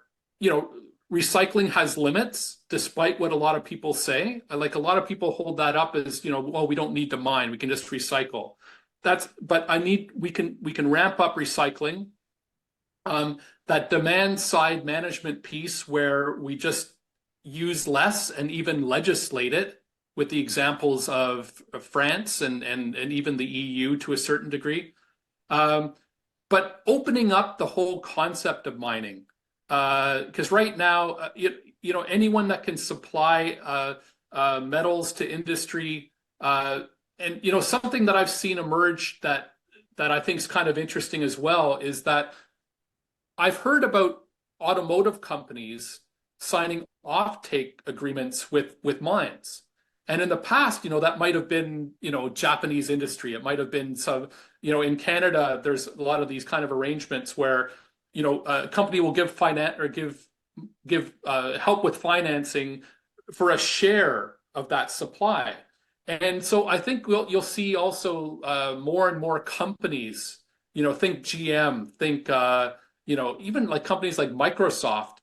recycling has limits, despite what a lot of people say. Like a lot of people hold that up as, well, we don't need to mine, we can just recycle. We can ramp up recycling. That demand side management piece where we just use less and even legislate it with the examples of France and even the EU to a certain degree. But opening up the whole concept of mining, because right now, anyone that can supply metals to industry, and something that I've seen emerge that I think is kind of interesting as well is that I've heard about automotive companies signing offtake agreements with mines. And in the past, that might have been, Japanese industry. It might have been some, in Canada, there's a lot of these kind of arrangements where, a company will give finance or give help with financing for a share of that supply. And so I think you'll see also more and more companies, think GM, think, even like companies like Microsoft,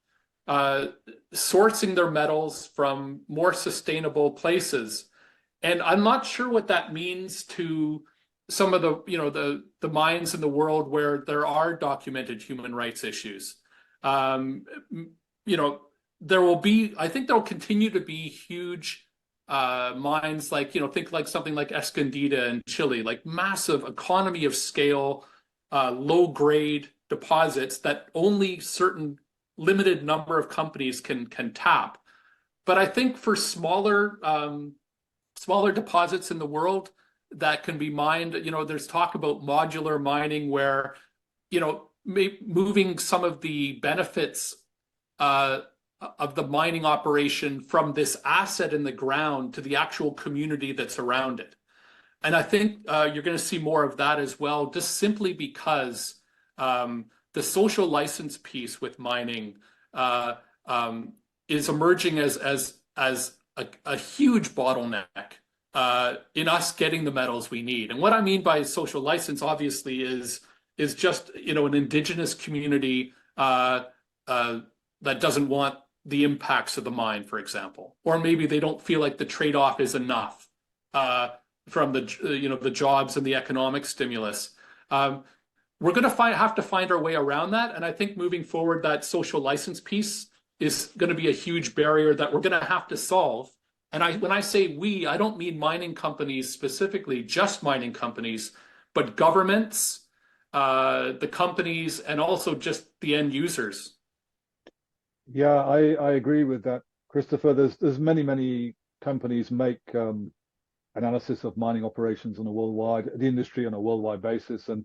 sourcing their metals from more sustainable places. And I'm not sure what that means to some of the mines in the world where there are documented human rights issues. There will be, I think there'll continue to be huge mines like, think like something like Escondida in Chile, like massive economy of scale, low grade deposits that only certain limited number of companies can tap. But I think for smaller deposits in the world that can be mined, there's talk about modular mining where, moving some of the benefits of the mining operation from this asset in the ground to the actual community that's around it. And I think you're going to see more of that as well, just simply because the social license piece with mining is emerging as a huge bottleneck in us getting the metals we need. And what I mean by social license, obviously, is just an indigenous community that doesn't want the impacts of the mine, for example, or maybe they don't feel like the trade-off is enough from the jobs and the economic stimulus. We're going to have to find our way around that. And I think moving forward, that social license piece is going to be a huge barrier that we're going to have to solve. And when I say we, I don't mean mining companies specifically, just mining companies, but governments, the companies, and also just the end users. Yeah, I agree with that, Christopher. There's many companies make analysis of mining operations on the industry on a worldwide basis, and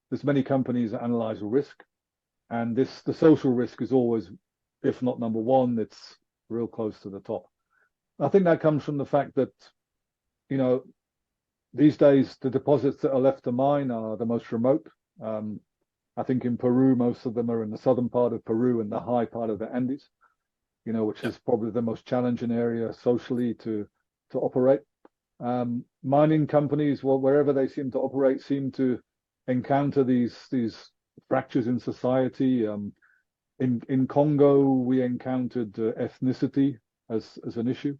there's many companies that analyze risk, and the social risk is always, if not number one, it's real close to the top. I think that comes from the fact that, these days the deposits that are left to mine are the most remote. I think in Peru, most of them are in the southern part of Peru and the high part of the Andes, which is probably the most challenging area socially to operate. Mining companies, wherever they seem to operate, seem to encounter these fractures in society. In Congo, we encountered ethnicity as an issue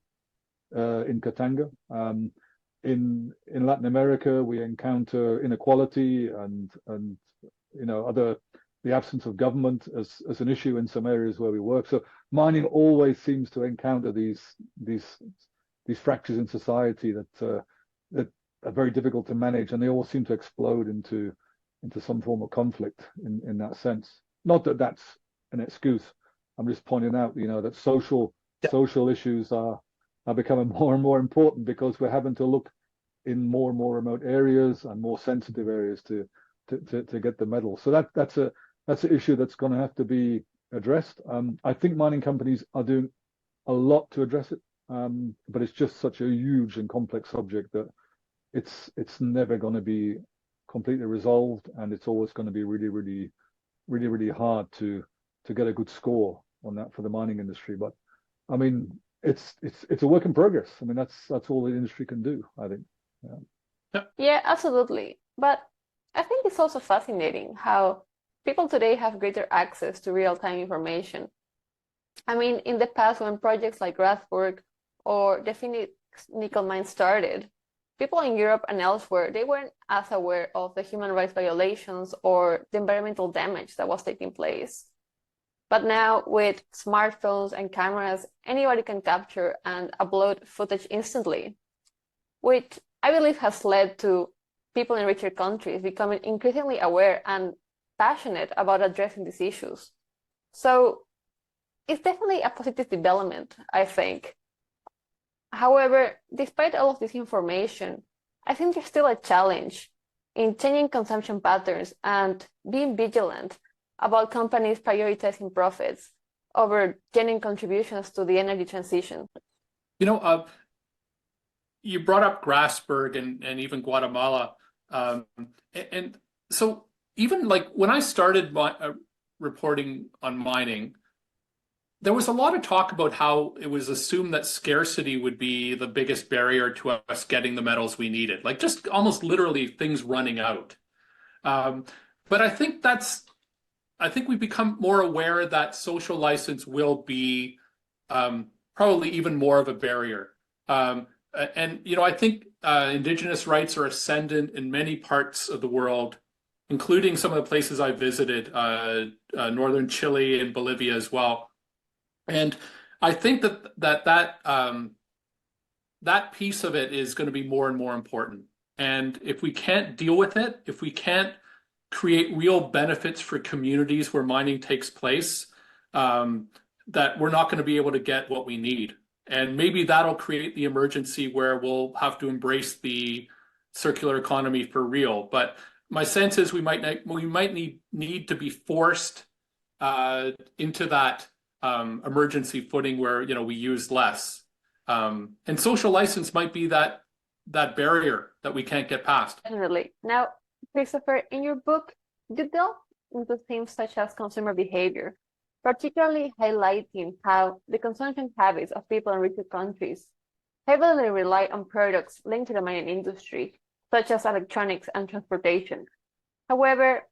in Katanga. In Latin America, we encounter inequality and the absence of government as an issue in some areas where we work. So mining always seems to encounter these fractures in society that are very difficult to manage, and they all seem to explode into some form of conflict in that sense. Not that that's an excuse, I'm just pointing out, that social Yeah. social issues are becoming more and more important because we're having to look in more and more remote areas and more sensitive areas to get the metals. So that's an issue that's going to have to be addressed. I think mining companies are doing a lot to address it, but it's just such a huge and complex subject that it's never going to be completely resolved, and it's always going to be really hard to get a good score on that for the mining industry. But I mean, it's a work in progress. I mean, that's all the industry can do, I think. Yeah, absolutely. But I think it's also fascinating how people today have greater access to real-time information. I mean, in the past, when projects like Grasberg or the Phoenix nickel mine started, people in Europe and elsewhere, they weren't as aware of the human rights violations or the environmental damage that was taking place. But now, with smartphones and cameras, anybody can capture and upload footage instantly, which I believe has led to people in richer countries becoming increasingly aware and passionate about addressing these issues. So it's definitely a positive development, I think. However, despite all of this information, I think there's still a challenge in changing consumption patterns and being vigilant about companies prioritizing profits over genuine contributions to the energy transition. You brought up Grasberg and even Guatemala. And so even like when I started reporting on mining, there was a lot of talk about how it was assumed that scarcity would be the biggest barrier to us getting the metals we needed, like just almost literally things running out. But I think we've become more aware that social license will be probably even more of a barrier. And I think indigenous rights are ascendant in many parts of the world, including some of the places I visited, northern Chile and Bolivia as well. And I think that piece of it is going to be more and more important. And if we can't deal with it, if we can't create real benefits for communities where mining takes place, that we're not going to be able to get what we need. And maybe that'll create the emergency where we'll have to embrace the circular economy for real. But my sense is we might need to be forced into that emergency footing where we use less. And social license might be that barrier that we can't get past. Definitely. Now, Christopher, in your book, you delve into themes such as consumer behavior, particularly highlighting how the consumption habits of people in richer countries heavily rely on products linked to the mining industry, such as electronics and transportation. However,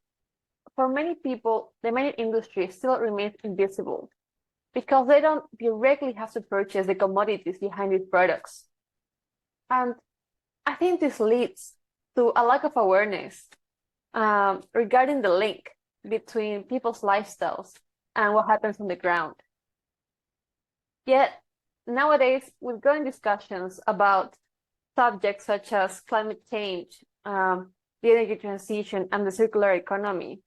for many people, the mining industry still remains invisible because they don't directly have to purchase the commodities behind these products. And I think this leads to a lack of awareness regarding the link between people's lifestyles and what happens on the ground. Yet, nowadays, with growing discussions about subjects such as climate change, the energy transition, and the circular economy,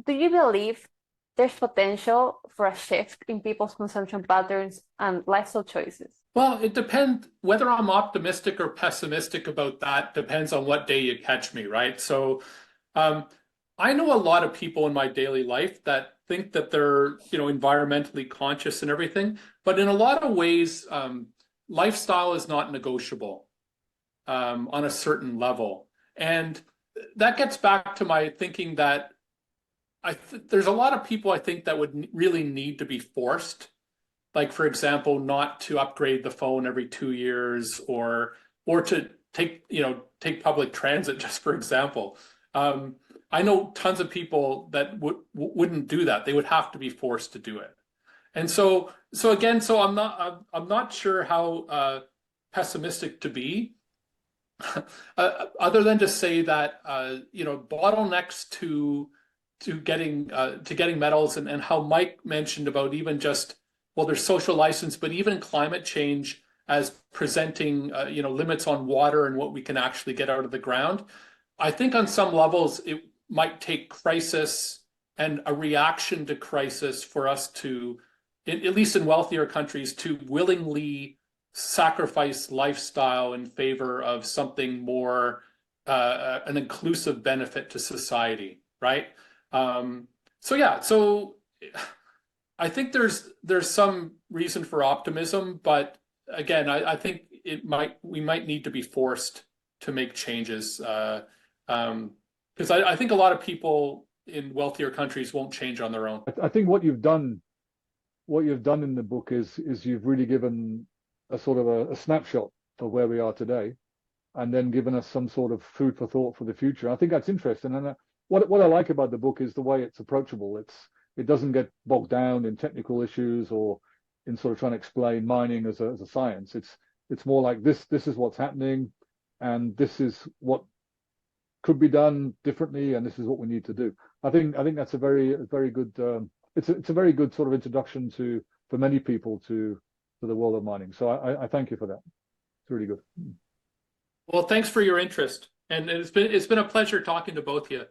do you believe there's potential for a shift in people's consumption patterns and lifestyle choices? Well, it depends whether I'm optimistic or pessimistic about that depends on what day you catch me, right? So I know a lot of people in my daily life that think that they're, environmentally conscious and everything, but in a lot of ways, lifestyle is not negotiable on a certain level. And that gets back to my thinking that there's a lot of people I think that would really need to be forced. Like, for example, not to upgrade the phone every 2 years or to take public transit, just for example. I know tons of people that wouldn't do that. They would have to be forced to do it. And so I'm not sure how pessimistic to be, other than to say that bottlenecks to getting metals and how Mike mentioned about even just, well, there's social license, but even climate change as presenting limits on water and what we can actually get out of the ground. I think on some levels it might take crisis and a reaction to crisis for us to, at least in wealthier countries, to willingly sacrifice lifestyle in favor of something more, an inclusive benefit to society, right? So yeah, so I think there's some reason for optimism, but again, I think we might need to be forced to make changes, because I think a lot of people in wealthier countries won't change on their own. I think what you've done in the book is you've really given a sort of a snapshot of where we are today, and then given us some sort of food for thought for the future. I think that's interesting, and what I like about the book is the way it's approachable. It doesn't get bogged down in technical issues or in sort of trying to explain mining as a science. It's more like this is what's happening, and this is what could be done differently, and this is what we need to do. I think that's a very good it's a very good sort of introduction for many people to the world of mining. So I thank you for that. It's really good. Well, thanks for your interest, and it's been a pleasure talking to both of you.